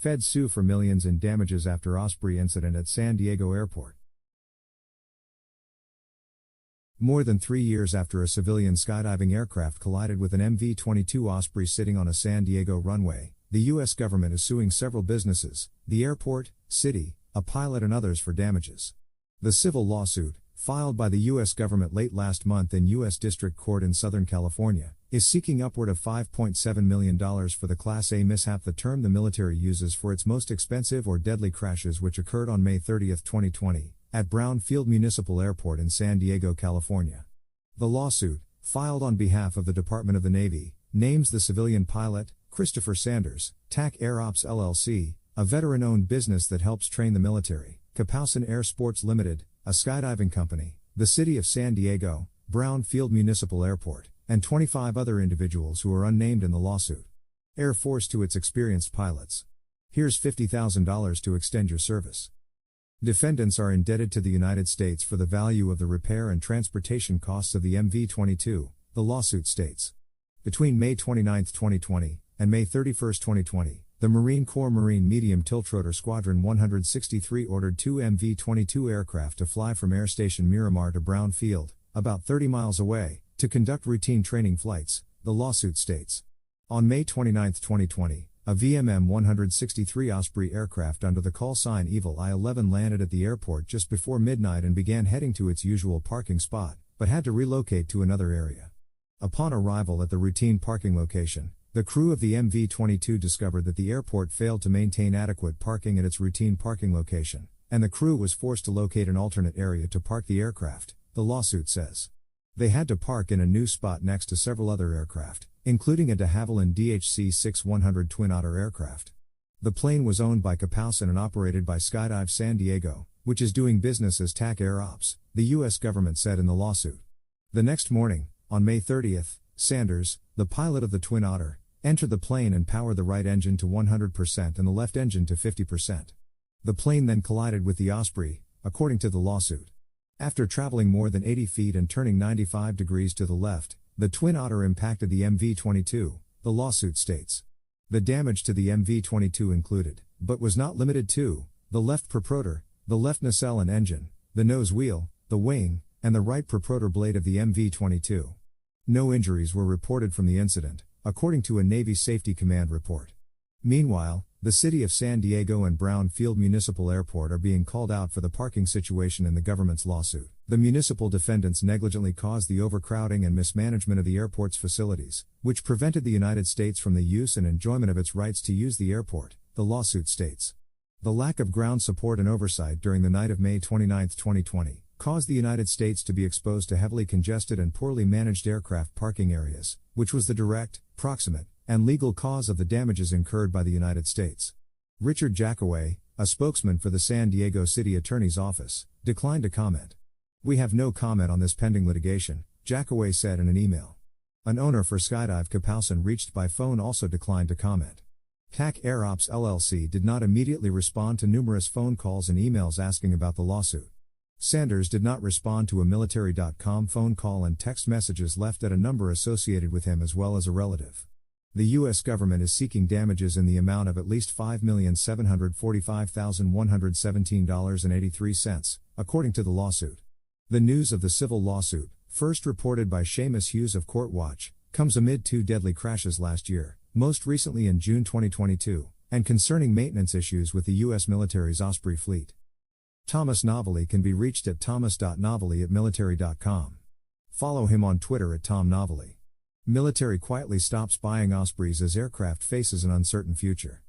Feds sue for millions in damages after Osprey incident at San Diego Airport. More than 3 years after a civilian skydiving aircraft collided with an MV-22 Osprey sitting on a San Diego runway, the U.S. government is suing several businesses, the airport, city, a pilot and others for damages. The civil lawsuit, filed by the U.S. government late last month in U.S. District Court in Southern California, is seeking upward of $5.7 million for the Class A mishap, the term the military uses for its most expensive or deadly crashes, which occurred on May 30, 2020, at Brown Field Municipal Airport in San Diego, California. The lawsuit, filed on behalf of the Department of the Navy, names the civilian pilot, Christopher Sanders, TAC Air Ops LLC, a veteran-owned business that helps train the military, Kapowson Air Sports Limited, a skydiving company, the City of San Diego, Brown Field Municipal Airport, and 25 other individuals who are unnamed in the lawsuit. Air Force to its experienced pilots. Here's $50,000 to extend your service. Defendants are indebted to the United States for the value of the repair and transportation costs of the MV-22, the lawsuit states. Between May 29, 2020, and May 31, 2020, the Marine Corps Marine Medium Tiltrotor Squadron 163 ordered 2 MV-22 aircraft to fly from Air Station Miramar to Brown Field, about 30 miles away, to conduct routine training flights, the lawsuit states. On May 29, 2020, a VMM 163 Osprey aircraft under the call sign Evil I-11 landed at the airport just before midnight and began heading to its usual parking spot, but had to relocate to another area. Upon arrival at the routine parking location, the crew of the MV-22 discovered that the airport failed to maintain adequate parking at its routine parking location, and the crew was forced to locate an alternate area to park the aircraft, the lawsuit says. They had to park in a new spot next to several other aircraft, including a de Havilland DHC-6100 Twin Otter aircraft. The plane was owned by Kapowson and operated by Skydive San Diego, which is doing business as TAC Air Ops, the U.S. government said in the lawsuit. The next morning, on May 30th, Sanders, the pilot of the Twin Otter, entered the plane and powered the right engine to 100% and the left engine to 50%. The plane then collided with the Osprey, according to the lawsuit. After traveling more than 80 feet and turning 95 degrees to the left, the Twin Otter impacted the MV-22, the lawsuit states. The damage to the MV-22 included, but was not limited to, the left propeller, the left nacelle and engine, the nose wheel, the wing, and the right propeller blade of the MV-22. No injuries were reported from the incident, according to a Navy Safety Command report. Meanwhile, the City of San Diego and Brown Field Municipal Airport are being called out for the parking situation in the government's lawsuit. The municipal defendants negligently caused the overcrowding and mismanagement of the airport's facilities, which prevented the United States from the use and enjoyment of its rights to use the airport, the lawsuit states. The lack of ground support and oversight during the night of May 29, 2020, caused the United States to be exposed to heavily congested and poorly managed aircraft parking areas, which was the direct, proximate, and legal cause of the damages incurred by the United States. Richard Jackaway, a spokesman for the San Diego City Attorney's Office, declined to comment. "We have no comment on this pending litigation," Jackaway said in an email. An owner for Skydive Kapowson reached by phone also declined to comment. TAC Air Ops LLC did not immediately respond to numerous phone calls and emails asking about the lawsuit. Sanders did not respond to a military.com phone call and text messages left at a number associated with him as well as a relative. The U.S. government is seeking damages in the amount of at least $5,745,117.83, according to the lawsuit. The news of the civil lawsuit, first reported by Seamus Hughes of Courtwatch, comes amid 2 deadly crashes last year, most recently in June 2022, and concerning maintenance issues with the U.S. military's Osprey fleet. Thomas Novelli can be reached at thomas.novelli@military.com. Follow him on Twitter at Tom Novelli. Military quietly stops buying Ospreys as aircraft faces an uncertain future.